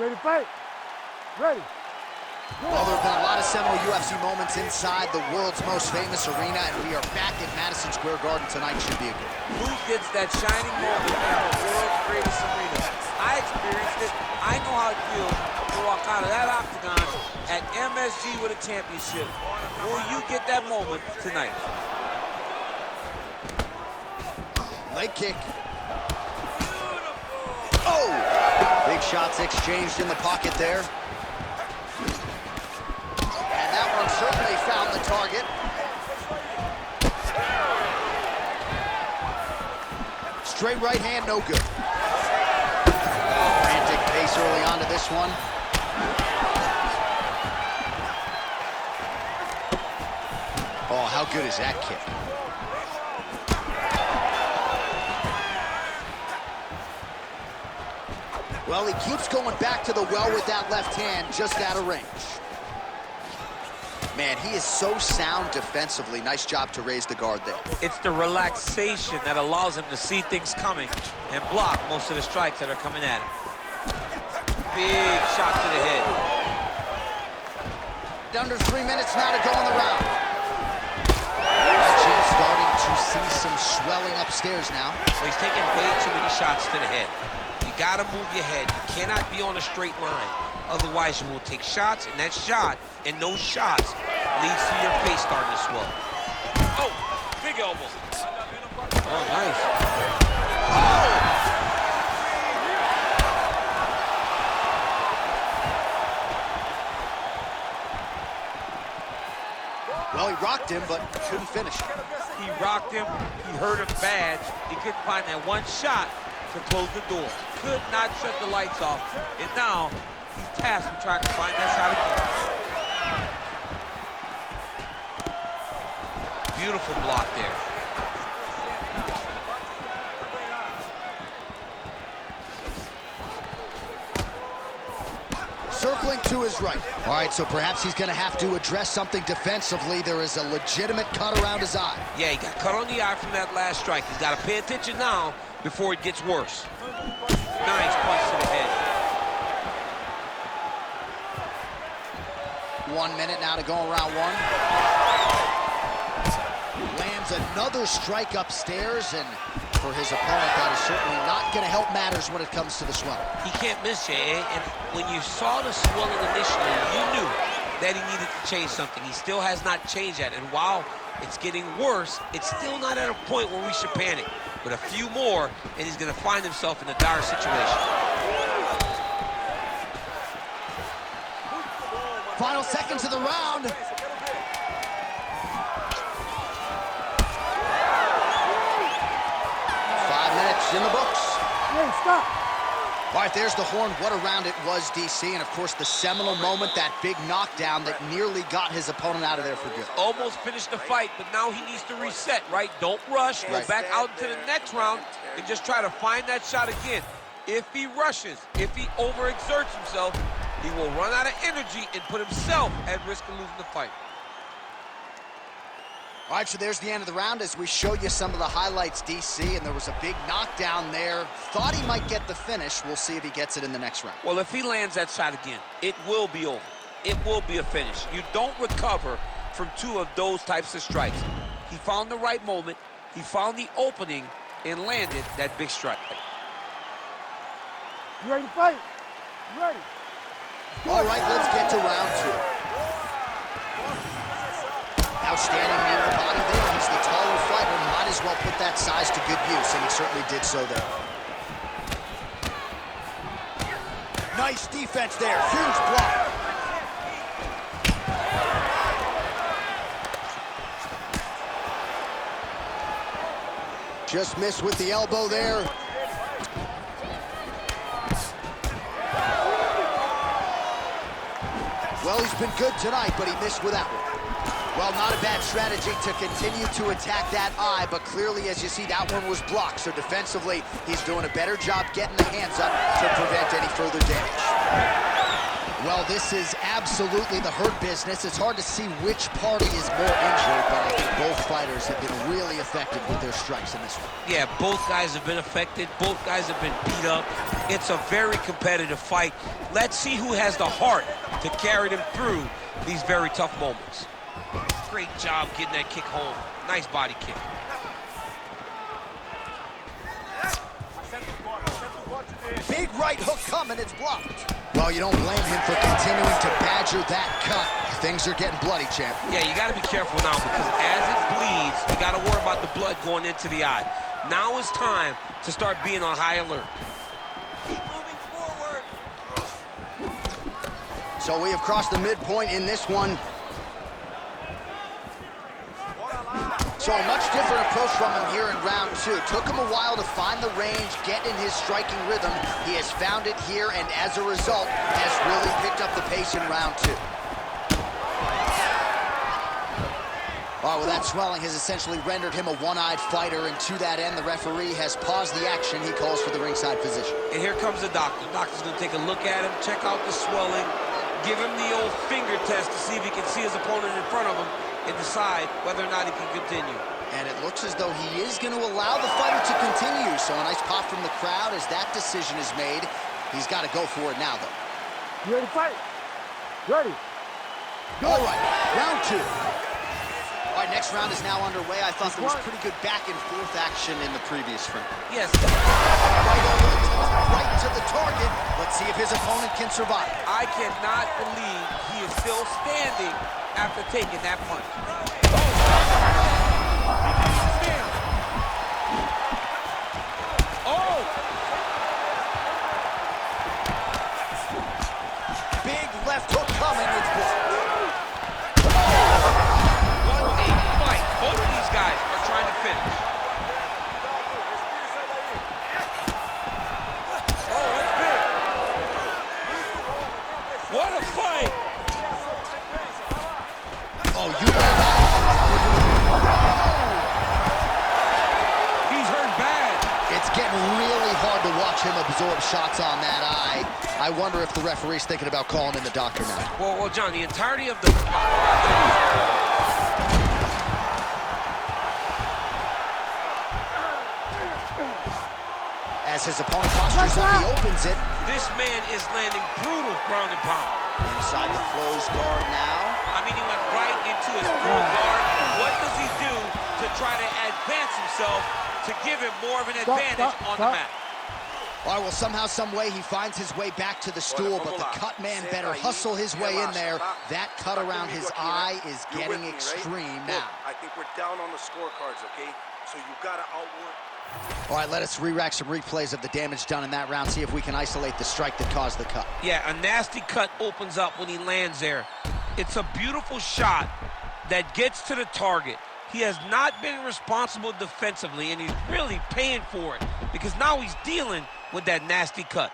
Ready to fight? Ready. Well, there have been a lot of seminal UFC moments inside the world's most famous arena, and we are back at Madison Square Garden tonight. Should be a good one. Who gets that shining moment in the world's greatest arena? I experienced it. I know how it feels to walk out of that octagon at MSG with a championship. Will you get that moment tonight? Leg kick. Oh! Big shots exchanged in the pocket there. And that one certainly found the target. Straight right hand, no good. Frantic pace early on to this one. Oh, how good is that kick? Well, he keeps going back to the well with that left hand, just out of range. Man, he is so sound defensively. Nice job to raise the guard there. It's the relaxation that allows him to see things coming and block most of the strikes that are coming at him. Big shot to the head. Under 3 minutes now to go in the round. Jim starting to see some swelling upstairs now. So he's taking way too many shots to the head. You gotta move your head. You cannot be on a straight line. Otherwise, you will take shots, and that shot and those shots leads to your face starting to swell. Oh, big elbow. Oh, nice. Oh! Well, he rocked him, but couldn't finish it. He rocked him. He hurt him bad. He couldn't find that one shot to close the door. Could not shut the lights off. And now he's tasked with trying to find that shot again. Beautiful block there. Circling to his right. All right, so perhaps he's going to have to address something defensively. There is a legitimate cut around his eye. Yeah, he got cut on the eye from that last strike. He's got to pay attention now before it gets worse. Nice punch to the head. 1 minute now to go in round one. Lands another strike upstairs, and for his opponent, that is certainly not going to help matters when it comes to the swelling. He can't miss, Jay, and when you saw the swelling initially, you knew that he needed to change something. He still has not changed that, and while it's getting worse, it's still not at a point where we should panic. But a few more, and he's going to find himself in a dire situation. Final seconds of the round. 5 minutes in the books. Hey, stop. All right, there's the horn. What a round it was, DC. And, of course, the seminal moment, that big knockdown that nearly got his opponent out of there for good. Almost finished the fight, but now he needs to reset, right? Don't rush. Go back out into the next round and just try to find that shot again. If he rushes, if he overexerts himself, he will run out of energy and put himself at risk of losing the fight. All right, so there's the end of the round as we show you some of the highlights, DC, and there was a big knockdown there. Thought he might get the finish. We'll see if he gets it in the next round. Well, if he lands that shot again, it will be over. It will be a finish. You don't recover from two of those types of strikes. He found the right moment, he found the opening, and landed that big strike. You ready to fight? You ready? All right, let's get to round two. Outstanding near the body there. He's the taller fighter. Might as well put that size to good use, and he certainly did so there. Nice defense there. Huge block. Just missed with the elbow there. Well, he's been good tonight, but he missed with that one. Well, not a bad strategy to continue to attack that eye, but clearly, as you see, that one was blocked. So defensively, he's doing a better job getting the hands up to prevent any further damage. Well, this is absolutely the hurt business. It's hard to see which party is more injured, but I think both fighters have been really effective with their strikes in this one. Yeah, both guys have been affected. Both guys have been beat up. It's a very competitive fight. Let's see who has the heart to carry them through these very tough moments. Great job getting that kick home. Nice body kick. Big right hook coming, it's blocked. Well, you don't blame him for continuing to badger that cut. Things are getting bloody, champ. Yeah, you got to be careful now because as it bleeds, you got to worry about the blood going into the eye. Now it's time to start being on high alert. Keep moving forward. So we have crossed the midpoint in this one. So a much different approach from him here in round two. Took him a while to find the range, get in his striking rhythm. He has found it here, and as a result, has really picked up the pace in round two. Oh, well, that swelling has essentially rendered him a one-eyed fighter, and to that end, the referee has paused the action. He calls for the ringside physician. And here comes the doctor. The doctor's gonna take a look at him, check out the swelling, give him the old finger test to see if he can see his opponent in front of him, and decide whether or not he can continue. And it looks as though he is going to allow the fighter to continue. So a nice pop from the crowd as that decision is made. He's got to go for it now, though. You ready to fight? Ready. All right, round two. All right, next round is now underway. I thought there was pretty good back and forth action in the previous round. Yes. Right over the top, right to the target. Let's see if his opponent can survive. I cannot believe he is still standing after taking that punch. Oh! Big left hook coming. It's blocked. What a fight. Both of these guys are trying to finish. Oh, that's big. What a fight. Oh, you know that. He's hurt bad. It's getting really hard to watch him absorb shots on that eye. I wonder if the referee's thinking about calling in the doctor now. Well, John, the entirety of the... As his opponent postures up, he opens it. This man is landing brutal ground and pound. Inside the closed guard now. I mean, he went right into his full guard. What does he do to try to advance himself to give him more of an advantage on the mat? All right, well, somehow, some way, he finds his way back to the stool, but the cut man better hustle his way in there. That cut around his eye is getting extreme now. I think we're down on the scorecards, okay? So you gotta outwork. All right, let us re-rack some replays of the damage done in that round, see if we can isolate the strike that caused the cut. Yeah, a nasty cut opens up when he lands there. It's a beautiful shot that gets to the target. He has not been responsible defensively, and he's really paying for it because now he's dealing with that nasty cut.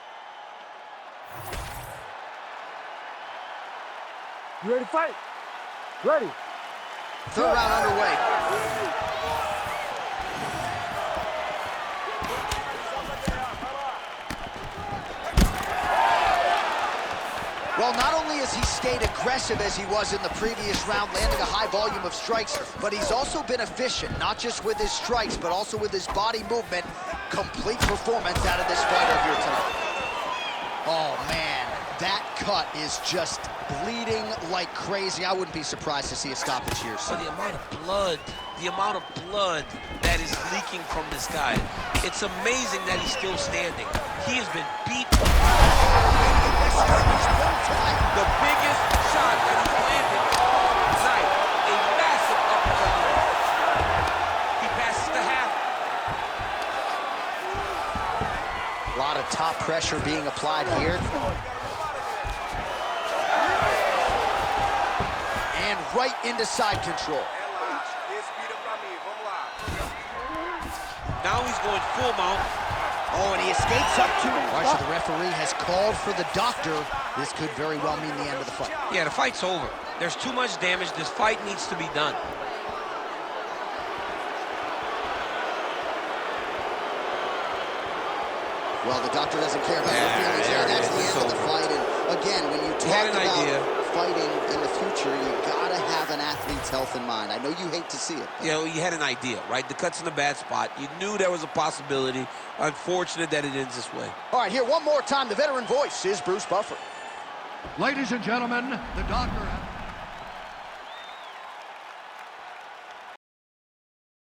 You ready to fight? Ready. Third round underway. Well, not only has he stayed aggressive as he was in the previous round, landing a high volume of strikes, but he's also been efficient, not just with his strikes, but also with his body movement. Complete performance out of this fighter here tonight. Oh, man, that cut is just bleeding like crazy. I wouldn't be surprised to see a stoppage here. So the amount of blood that is leaking from this guy, it's amazing that he's still standing. He has been beat. The biggest shot that he's landed tonight, a massive uppercut. He passes the half. A lot of top pressure being applied here. And right into side control. Now he's going full mount. Oh, and he escapes up to it. So the referee has called for the doctor. This could very well mean the end of the fight. Yeah, the fight's over. There's too much damage. This fight needs to be done. Well, the doctor doesn't care about your feelings there. That's the end of the fight. And Again, when you talk about fighting in the future, you gotta have an athlete's health in mind. I know you hate to see it. You know, you had an idea, right? The cut's in a bad spot. You knew there was a possibility. Unfortunate that it ends this way. All right, here one more time. The veteran voice is Bruce Buffer. Ladies and gentlemen, the doctor...